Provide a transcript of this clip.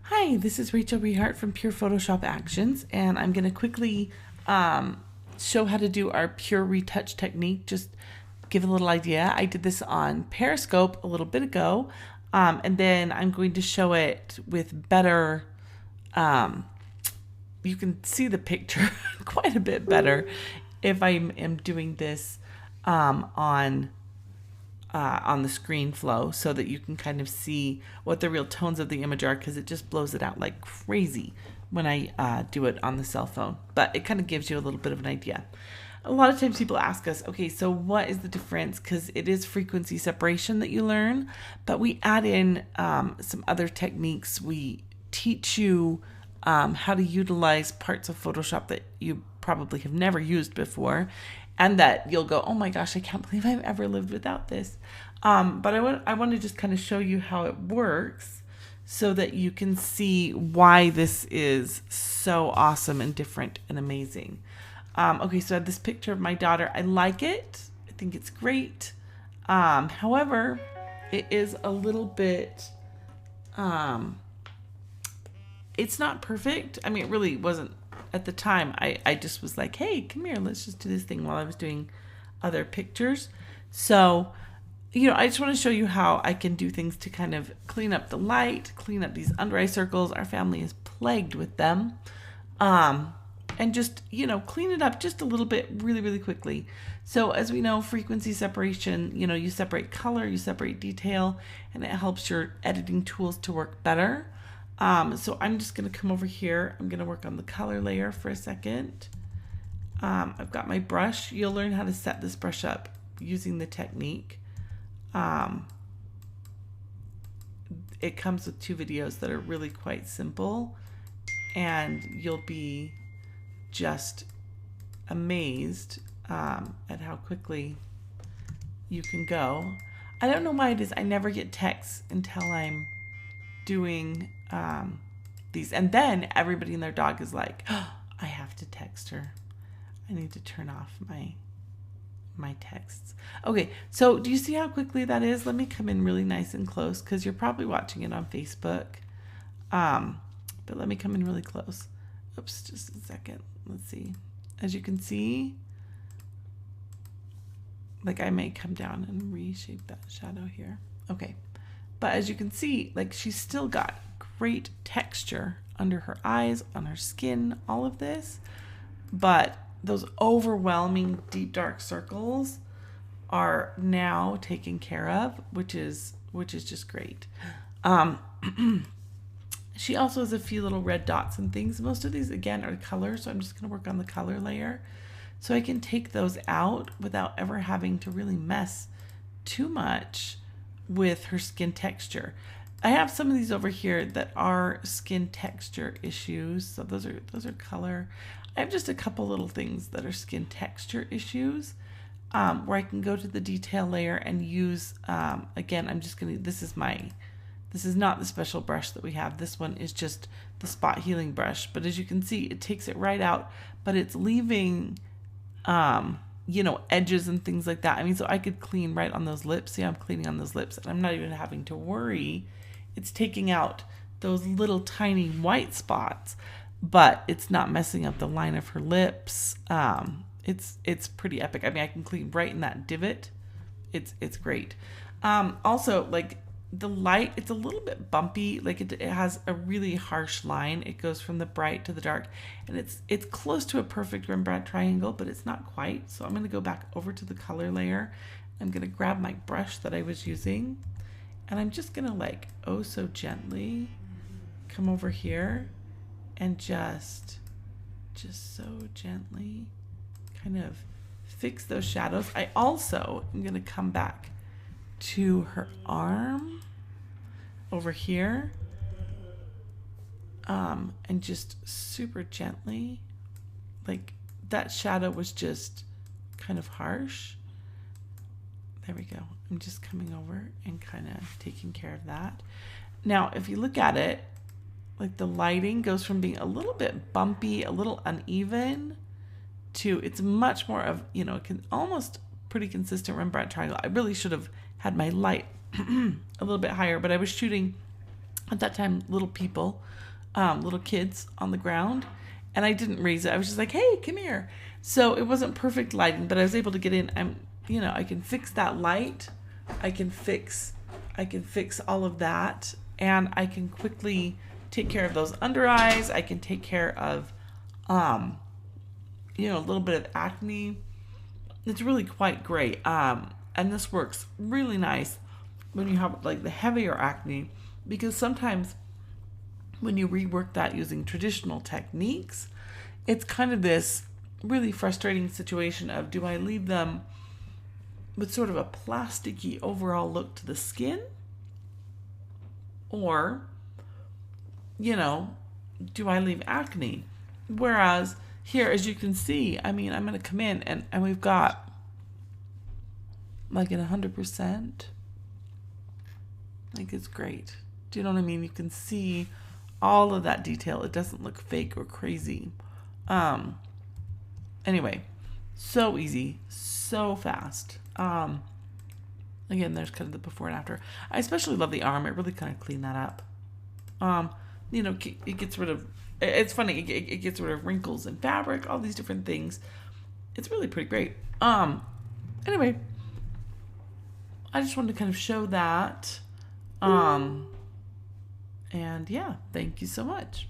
Hi, this is Rachel Rehart from Pure Photoshop Actions, and I'm going to quickly show how to do our Pure Retouch technique. Just give a little idea. I did this on Periscope a little bit ago, and then I'm going to show it with better, you can see the picture quite a bit better if I am doing this on the screen flow so that you can kind of see what the real tones of the image are, because it just blows it out like crazy when I do it on the cell phone. But it kind of gives you a little bit of an idea. A lot of times people ask us, okay, so what is the difference? Because it is frequency separation that you learn, but we add in some other techniques. We teach you how to utilize parts of Photoshop that you probably have never used before, and that you'll go, oh my gosh, I can't believe I've ever lived without this. But I want to just kind of show you how it works so that you can see why this is so awesome and different and amazing. Okay, so I have this picture of my daughter. I like it. I think it's great. However, it is a little bit, it's not perfect. I mean, it really wasn't at the time. I just was like, hey, come here, let's just do this thing while I was doing other pictures. So, I just want to show you how I can do things to kind of clean up the light, clean up these under eye circles. Our family is plagued with them. And just, clean it up just a little bit really, really quickly. So as we know, frequency separation, you separate color, you separate detail, and it helps your editing tools to work better. So I'm just going to come over here. I'm going to work on the color layer for a second. I've got my brush. You'll learn how to set this brush up using the technique. It comes with 2 videos that are really quite simple, and you'll be just amazed at how quickly you can go. I don't know why it is. I never get texts until I'm doing these, and then everybody and their dog is like, oh, I have to text her. I need to turn off my texts. Okay, so do you see how quickly that is? Let me come in really nice and close, because you're probably watching it on Facebook, but let me come in really close. Oops, just a second. Let's see. As you can see, like, I may come down and reshape that shadow here. Okay. But as you can see, like, she's still got great texture under her eyes, on her skin, all of this. But those overwhelming deep dark circles are now taken care of, which is just great. She also has a few little red dots and things. Most of these, again, are color, so I'm just going to work on the color layer so I can take those out without ever having to really mess too much with her skin texture. I have some of these over here that are skin texture issues, so those are color. I have just a couple little things that are skin texture issues, where I can go to the detail layer and use, again, I'm just gonna, this is not the special brush that we have. This one is just the spot healing brush, but as you can see, it takes it right out, but it's leaving edges and things like that. I mean, so I could clean right on those lips. See, I'm cleaning on those lips, and I'm not even having to worry. It's taking out those little tiny white spots, but it's not messing up the line of her lips. It's pretty epic. I mean, I can clean right in that divot. It's great. Also, like, the light, it's a little bit bumpy. Like, it has a really harsh line. It goes from the bright to the dark, and it's close to a perfect Rembrandt triangle, but it's not quite. So I'm going to go back over to the color layer. I'm going to grab my brush that I was using, and I'm just going to, like, oh so gently come over here and just so gently kind of fix those shadows. I also am going to come back to her arm over here, and just super gently, like, that shadow was just kind of harsh. There we go. I'm just coming over and kind of taking care of that. Now, if you look at it, like, the lighting goes from being a little bit bumpy, a little uneven, to it's much more of, almost pretty consistent Rembrandt triangle. I really should have had my light a little bit higher, but I was shooting at that time, little people, little kids on the ground, and I didn't raise it. I was just like, hey, come here. So it wasn't perfect lighting, but I was able to get in. I can fix that light. I can fix all of that, and I can quickly take care of those under eyes. I can take care of, a little bit of acne. It's really quite great. And this works really nice when you have like the heavier acne, because sometimes when you rework that using traditional techniques, it's kind of this really frustrating situation of, do I leave them with sort of a plasticky overall look to the skin? Or, do I leave acne? Whereas here, as you can see, I'm going to come in and we've got like at 100%. Like, it's great. Do you know what I mean? You can see all of that detail. It doesn't look fake or crazy. Anyway, so easy, so fast. Again, there's kind of the before and after. I especially love the arm. It really kind of cleaned that up. It gets rid of, it's funny, it gets rid of wrinkles in fabric, all these different things. It's really pretty great. Anyway, I just wanted to kind of show that. And yeah, thank you so much.